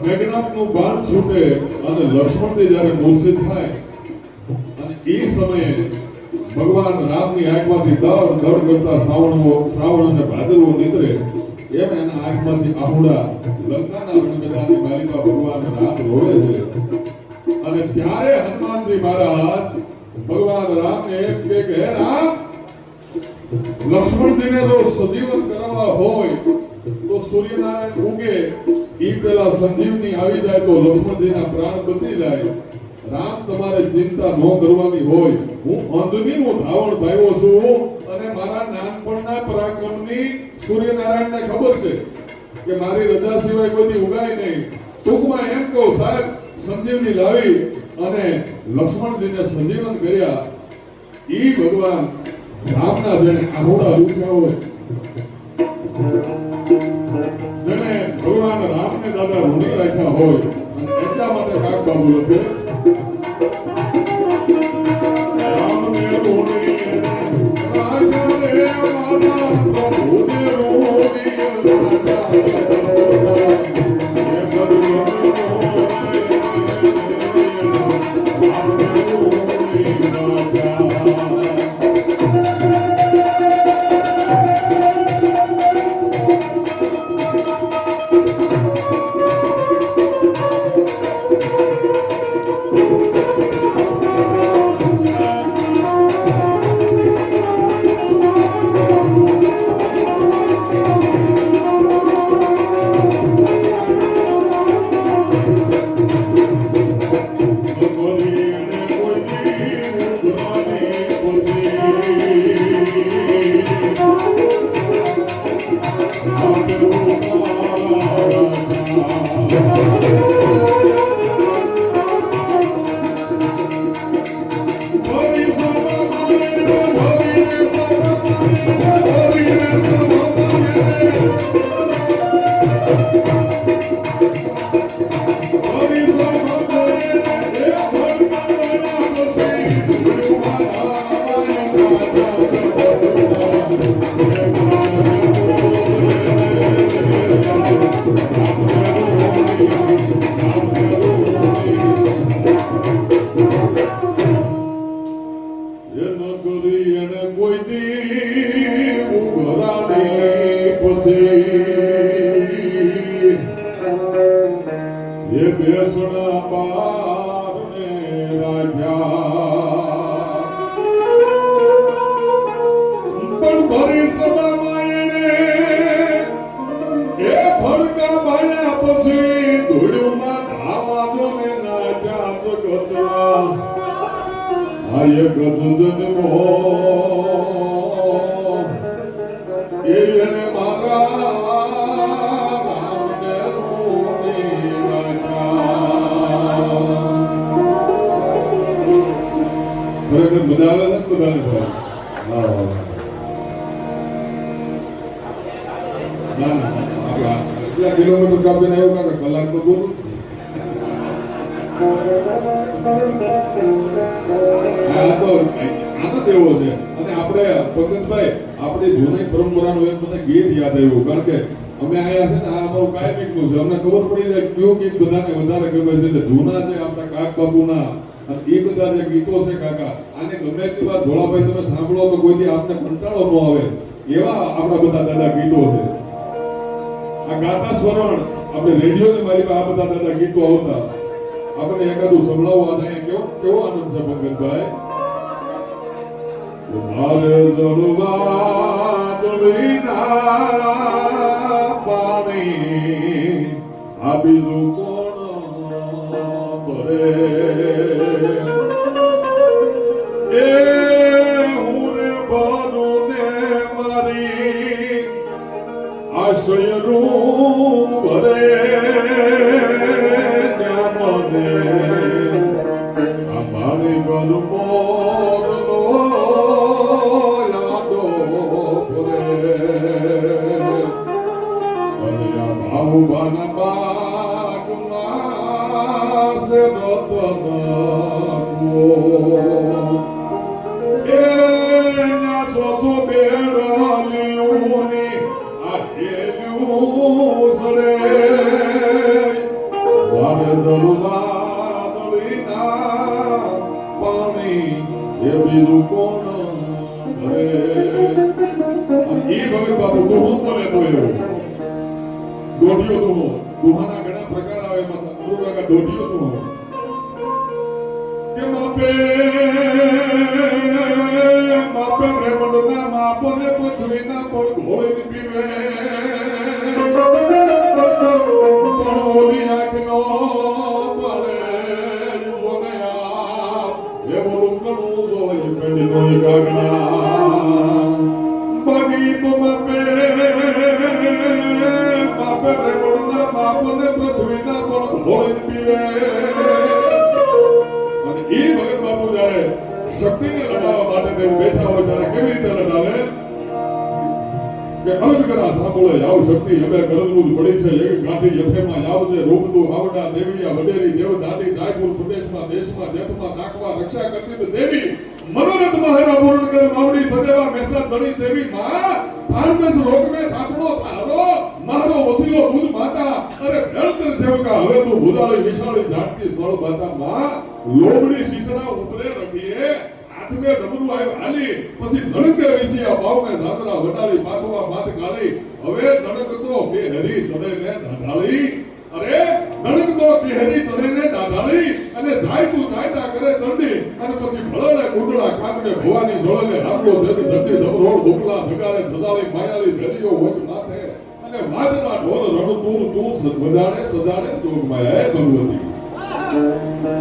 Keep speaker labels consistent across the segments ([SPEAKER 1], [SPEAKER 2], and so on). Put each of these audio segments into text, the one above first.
[SPEAKER 1] મેઘનાથનું બાણ છૂટે અને લક્ષ્મણજી જ્યારે મૂર્છિત થાય અને એ સમયે ભગવાન રામની આંખમાંથી દડ દડ કરતા શ્રાવણ અને ભાદરવો નીકળે એમ એના આંખમાંથી આહુડા લંકાના રણમેદાનની માલિકા ભગવાન રામ રોડે છે. અને ત્યારે હનુમાનજી મહારાજ ભગવાન રામને એમ કે હે રામ, લક્ષ્મણજીને જો સજીવન કરવા હોય તો સૂર્યનારાયણ ઉગે ઈ પેલા સંજીવની આવી જાય તો લક્ષ્મણજીના પ્રાણ બચી જાય. રામ, તમારે ચિંતા ન કરવાની હોય. હું અંધનીનું ધાવણ ભાવ્યો છું અને મારા નાનપણના પરાક્રમની સૂર્યનારાયણને ખબર છે કે મારી રજા સિવાય કોઈની ઉગાય નહીં. ટૂંકમાં એમ કહો સાહેબ, સંજીવની લાવી અને લક્ષ્મણજીને સંજીવન કર્યા. ઈ ભગવાન રામના જેને આહુડા લૂછ્યા હોય, જેને ભગવાન રામને દાદા ઋણી રાખ્યા હોય, એટલા માટે કાક બાબુ લખે રામને ઋણી રાજા રે મારા પ્રભુને ઋણી કાપીને આવ્યો કાકા કલાક તો બોલું આ તો આનંદ એવો છે. અને આપણે પંકજભાઈ આપણી જૂની પરંપરાનું એક મને ગીત યાદ આવ્યું કારણ કે અમે આયા છે ને આ અમારું કાયમિકનું છે અમને ખબર પડી જાય કયું ગીત બધાને વધારે ગમે છે એટલે જૂના છે આપણા કાક બાપુના અને એ બધા જે ગીતો છે કાકા આને ગમે તેટલી વાર ભોળાભાઈ તમે સાંભળો તો કોઈથી આપને કંટાળો ન આવે એવા આપણા બધા દાદા ગીતો છે. આ ગાતા સ્વરણ આપણે રેડિયોની મારી પાસે આ બધા દાદા ગીતો આવતા આપણે એકાદું સંભળાવવા થાય કેવો આનંદ છે પંકજભાઈ. મારે જળવા દળીના પાણી આ બીજું કોણ ભરે એ હું રે ભરું ને મારી આશય રૂ ભરે મને અમારી ગલમો બાના બાગમાં સે રતન એ ના સોસો બેડલિયુની આ કેલ્યું સડે વારે જળવા દળીના પાણી એ બીજું કોણ ભરે. એ ભગત બાપુ દોહો બોલે તો એવું દોઢિયો દોહો દોહાના ઘણા પ્રકાર આવે એમાં અમૃતકા દોઢિયો દોહો કે માપે માપે બ્રહ્માંડના માપને પૃથ્વીના પર ઘોળીને પીવે પણ ઓલી આંખનો પડે સોને આપ એ બોલું કણું જોઈ પેડીનો ગાગણા બગી તો માપે માપે બ્રહ્માંડના માપને પૃથ્વીના પર ઘોળીને પીવે. અને એ ભગત બાપુ જ્યારે શક્તિને લડાવવા માટે તેઓ બેઠા હોય ત્યારે કેવી રીતે લડાવે કે અરજ કરા સાંભળો આવ શક્તિ હવે ગરજબૂજ પડી છે એવી ગાંઠી યથેમાં આવજે રોગતું આવડા દેવીયા વડેરી દેવ દાદી જાયપુર પ્રદેશમાં દેશમાં જેથમાં દાખવા રક્ષા કરતી તો દેવી મનોરથ મહારા પૂર્ણ કર માવડી સદેવા મેસા ધણી સેવી માં ભારદેશ રોગ મે થાપડો થારો મારો વસીલો બુધ માતા અરે વેલકર સેવકા હવે તું ભુજાળી વિશાળી જાણતી સળ માતા માં લોબડી શીશડા ઉપરે રખીએ હાથમે ડબરું આવ્યું હાલી પછી ધડકે વિશિયા બાવને દાદરા વટાળી પાથવા માત ગાળી હવે ધડકતો કે હરી ચડે ને ઢાઢાળી અરે ધડકતો કે હરી ચડે ને ઢાઢાળી અને જાય તું જાયતા કરે ચંડી અને પછી ભળલે કુંડળા કાનને ભવાની જોળલે રામલો દેતી ધરતી ધબરોળ ધોકલા ધગાડે ધજાળી માયાળી ભેલીઓ વટ માથે અને વાદળા ઢોર રણતુર તું સજાડે સજાડે જોગમાય હે ભગવતી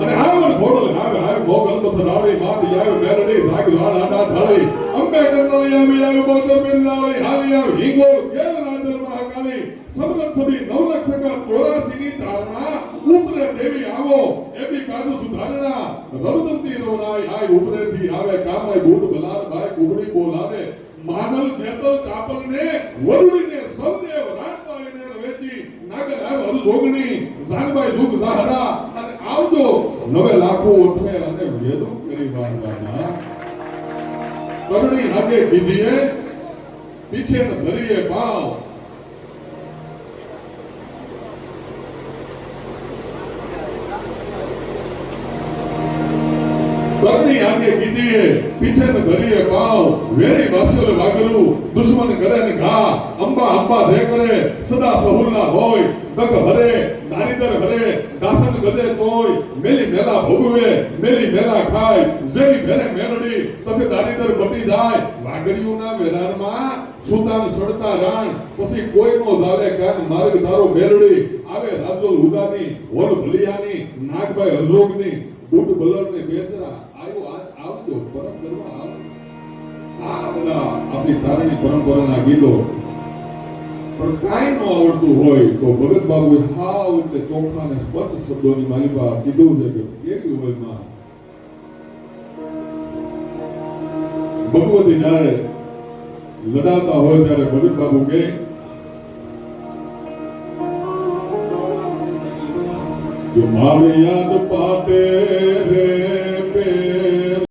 [SPEAKER 1] અને આવડ ઘોડલ આવે મોગલ બસરાળી માતી આવે મેરડી રાગ લાડ આડા ઢાળી અંબે કંદળી આવે બોતર બિરલાળી હાલી આવે હિંગોળ કેલ રાંધલ મહાકાળી સમરત સભી 9 લક્ષ કા 84 ની ધારણા ઉપરે દેવી આવો એબી કાદુ સુધારણા રવદંતી રોનાય આય ઉપરેથી આવે કામાય બૂટ બલાડ બાય કુબડી બોલાવે માનલ જેતલ ચાપલ ને વરુડીને સૌદેવ રાણબાઈને વેચી નાગર આવ હરજોગણી જાનબાઈ જુગ ઝાહરા અને આવજો નવે લાખો ઉઠે અને વેદો કરી વાળવાના કરણી આગે કીજીએ પીછે ન ધરીએ પાવ करनी आगे कीजिए पीछे न धरिए पाव वेरी वासल वागरू दुश्मन करे न घा अंबा अंबा दे करे सदा सहुला होय दग हरे दारिदर हरे दासन गदे चोय मेली मेला भोगवे मेली मेला खाय जेवी भेरे मेलडी तके दारिदर मटी जाय वागरियो ना वेराण માં સુતાન સડતા રાણ પછી કોઈ નો જાલે કાન માર્ગ તારો મેલડી આવે રાજોલ ઉદાની હોલ ભલિયાની નાગભાઈ હરજોગની બુટ બલર ને બેચરા આયો આવજો પરમ કરવા આ બધા આપણી ચારણી પરંપરાના ગીતો પણ કાઈ ન આવડતું હોય તો ભગત બાબુએ હાવ એટલે ચોખ્ખા ને સ્પષ્ટ શબ્દોની માલિકા કીધું છે કે કેવી હોય માં ભગવતી જ્યારે લડાતા હોય ત્યારે ભગત બાબુ કે કે મારી યાદ પાટે રે